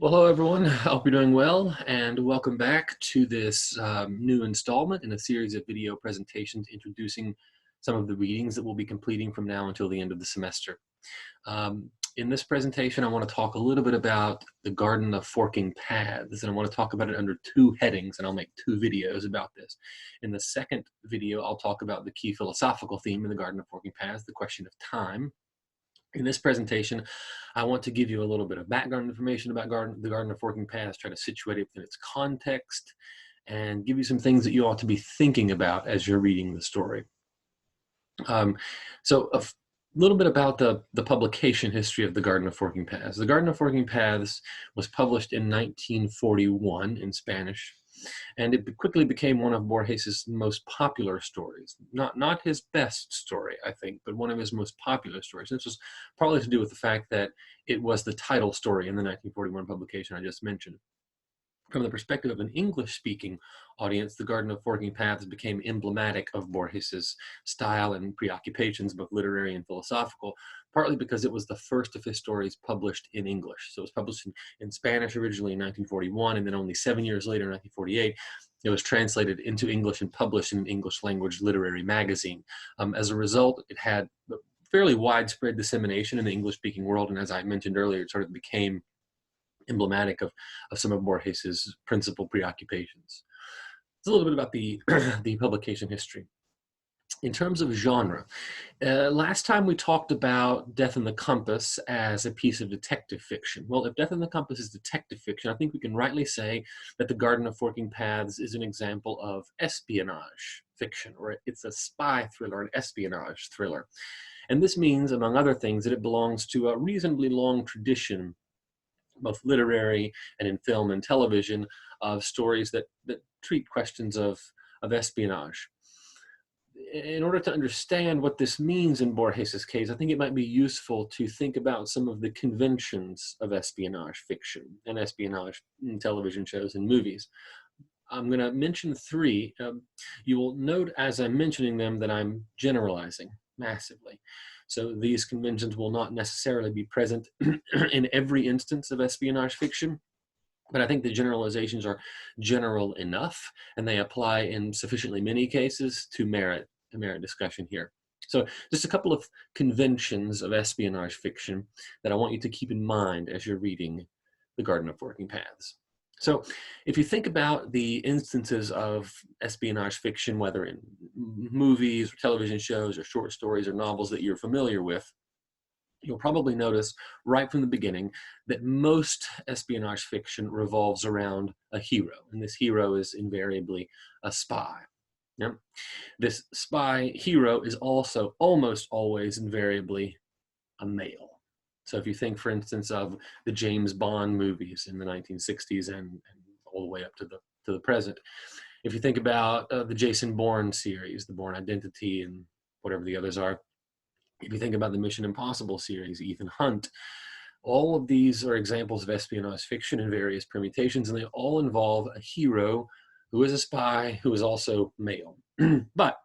Well, hello everyone. I hope you're doing well, and welcome back to this new installment in a series of video presentations introducing some of the readings that we'll be completing from now until the end of the semester. In this presentation, I want to talk a little bit about the Garden of Forking Paths, and I want to talk about it under two headings, and I'll make two videos about this. In the second video, I'll talk about the key philosophical theme in the Garden of Forking Paths, the question of time. In this presentation, I want to give you a little bit of background information about the Garden of Forking Paths, try to situate it within its context, and give you some things that you ought to be thinking about as you're reading the story. So a little bit about the publication history of the Garden of Forking Paths. The Garden of Forking Paths was published in 1941 in Spanish, and it quickly became one of Borges's most popular stories. Not his best story, I think, but one of his most popular stories. This was partly to do with the fact that it was the title story in the 1941 publication I just mentioned. From the perspective of an English-speaking audience, the Garden of Forking Paths became emblematic of Borges's style and preoccupations, both literary and philosophical, partly because it was the first of his stories published in English. So it was published in Spanish originally in 1941, and then only 7 years later, in 1948, it was translated into English and published in an English language literary magazine. As a result, it had fairly widespread dissemination in the English-speaking world, and as I mentioned earlier, it sort of became emblematic of some of Borges's principal preoccupations. It's a little bit about the, the publication history. In terms of genre, last time we talked about Death in the Compass as a piece of detective fiction. Well, if Death in the Compass is detective fiction, I think we can rightly say that The Garden of Forking Paths is an example of espionage fiction, or it's a spy thriller, an espionage thriller. And this means, among other things, that it belongs to a reasonably long tradition, both literary and in film and television, of stories that treat questions of espionage. In order to understand what this means in Borges's case, I think it might be useful to think about some of the conventions of espionage fiction and espionage in television shows and movies. I'm going to mention three. You will note as I'm mentioning them that I'm generalizing massively. So these conventions will not necessarily be present in every instance of espionage fiction, but I think the generalizations are general enough, and they apply in sufficiently many cases to merit discussion here. So just a couple of conventions of espionage fiction that I want you to keep in mind as you're reading The Garden of Forking Paths. So if you think about the instances of espionage fiction, whether in movies or television shows or short stories or novels that you're familiar with, you'll probably notice right from the beginning that most espionage fiction revolves around a hero, and this hero is invariably a spy. Yeah? This spy hero is also almost always invariably a male. So if you think, for instance, of the James Bond movies in the 1960s and all the way up to the present, if you think about the Jason Bourne series, the Bourne Identity and whatever the others are, if you think about the Mission Impossible series, Ethan Hunt, all of these are examples of espionage fiction in various permutations, and they all involve a hero who is a spy who is also male. But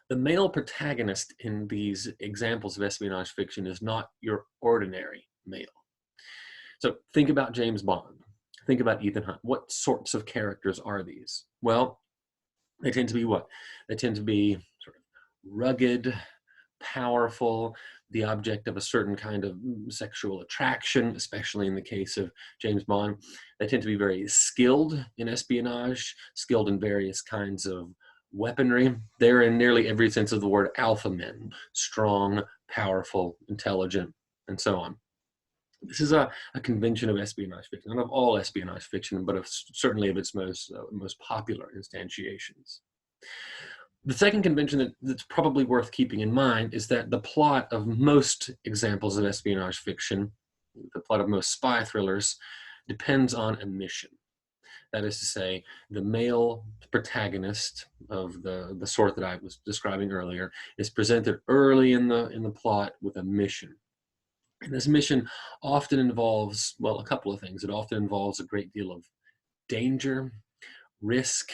the male protagonist in these examples of espionage fiction is not your ordinary male. So think about James Bond. Think about Ethan Hunt. What sorts of characters are these? Well, they tend to be what? They tend to be sort of rugged, powerful, the object of a certain kind of sexual attraction, especially in the case of James Bond. They tend to be very skilled in espionage, skilled in various kinds of weaponry. They're in nearly every sense of the word alpha men, strong, powerful, intelligent, and so on. This is a convention of espionage fiction, not of all espionage fiction, but of certainly of its most popular instantiations. The second convention that's probably worth keeping in mind is that the plot of most examples of espionage fiction, the plot of most spy thrillers, depends on a mission. That is to say, the male protagonist of the sort that I was describing earlier is presented early in the plot with a mission. And this mission often involves, well, a couple of things. It often involves a great deal of danger, risk.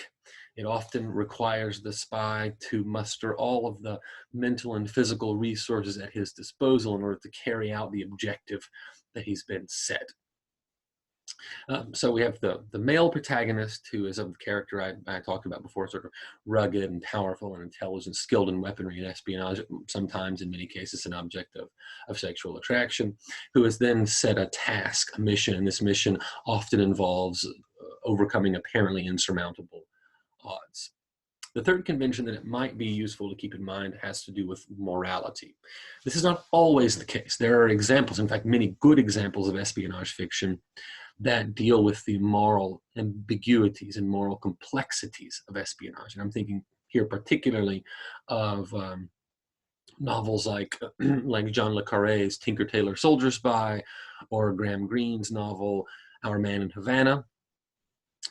It often requires the spy to muster all of the mental and physical resources at his disposal in order to carry out the objective that he's been set. So we have the male protagonist, who is of the character I talked about before, sort of rugged and powerful and intelligent, skilled in weaponry and espionage, sometimes in many cases an object of sexual attraction, who is then set a task, a mission, and this mission often involves overcoming apparently insurmountable odds. The third convention that it might be useful to keep in mind has to do with morality. This is not always the case. There are examples, in fact, many good examples of espionage fiction that deal with the moral ambiguities and moral complexities of espionage. And I'm thinking here particularly of novels like, like John le Carré's Tinker Tailor Soldier Spy, or Graham Greene's novel Our Man in Havana.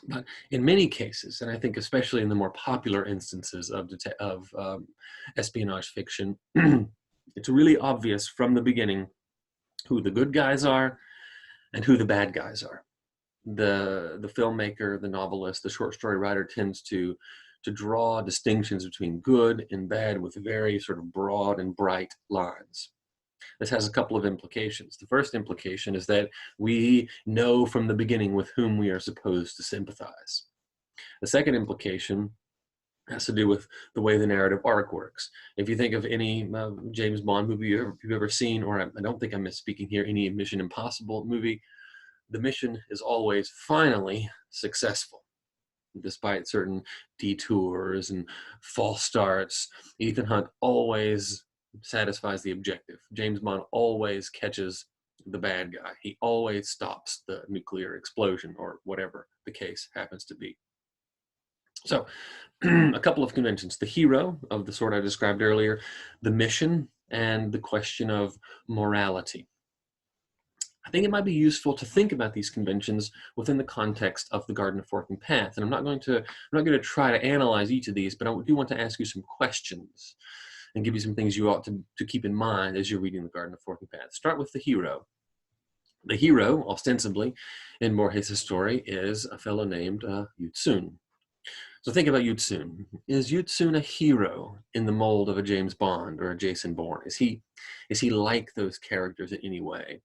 But in many cases, and I think especially in the more popular instances of espionage fiction, it's really obvious from the beginning who the good guys are and who the bad guys are. The filmmaker, the novelist, the short story writer tends to draw distinctions between good and bad with very sort of broad and bright lines. This has a couple of implications. The first implication is that we know from the beginning with whom we are supposed to sympathize. The second implication has to do with the way the narrative arc works. If you think of any James Bond movie you've ever seen, or I don't think I'm misspeaking here, any Mission Impossible movie, the mission is always finally successful. Despite certain detours and false starts, Ethan Hunt always satisfies the objective. James Bond always catches the bad guy. He always stops the nuclear explosion, or whatever the case happens to be. So a couple of conventions: the hero of the sort I described earlier, the mission, and the question of morality. I think it might be useful to think about these conventions within the context of the Garden of Forking Paths. And I'm not going to try to analyze each of these, but I do want to ask you some questions and give you some things you ought to keep in mind as you're reading the Garden of Forking Paths. Start with the hero. The hero, ostensibly, in Borges' story, is a fellow named Yutsun. So think about Yutsun. Is Yutsun a hero in the mold of a James Bond or a Jason Bourne? Is he like those characters in any way?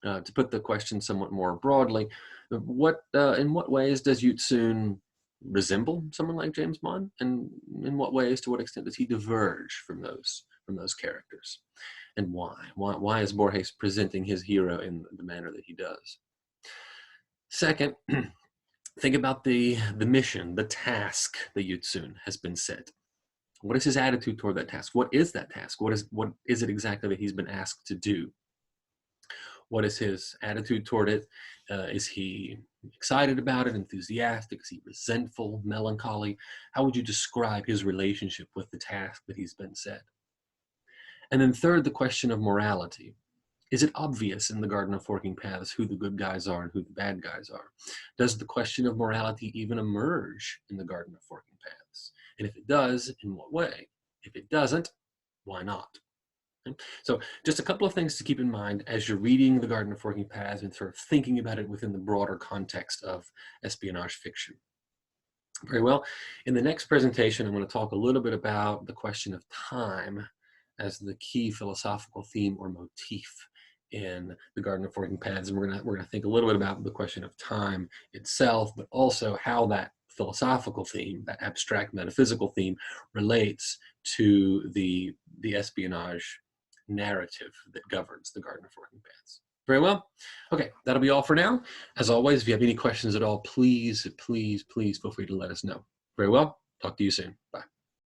To put the question somewhat more broadly, in what ways does Yutsun resemble someone like James Bond, and in what ways, to what extent, does he diverge from those characters, and why? Why is Borges presenting his hero in the manner that he does? Second, think about the mission, the task that Yutsun has been set. What is his attitude toward that task? What is that task? What is it exactly that he's been asked to do? What is his attitude toward it? Is he excited about it, enthusiastic? Is he resentful, melancholy? How would you describe his relationship with the task that he's been set? And then third, the question of morality. Is it obvious in the Garden of Forking Paths who the good guys are and who the bad guys are? Does the question of morality even emerge in the Garden of Forking Paths? And if it does, in what way? If it doesn't, why not? So just a couple of things to keep in mind as you're reading the Garden of Forking Paths and sort of thinking about it within the broader context of espionage fiction. Very well. In the next presentation, I'm going to talk a little bit about the question of time as the key philosophical theme or motif in the Garden of Forking Paths. And we're going to think a little bit about the question of time itself, but also how that philosophical theme, that abstract metaphysical theme, relates to the espionage narrative that governs the Garden of Forking Paths. Very well. Okay, that'll be all for now. As always, if you have any questions at all, please feel free to let us know. Very well. Talk to you soon. Bye.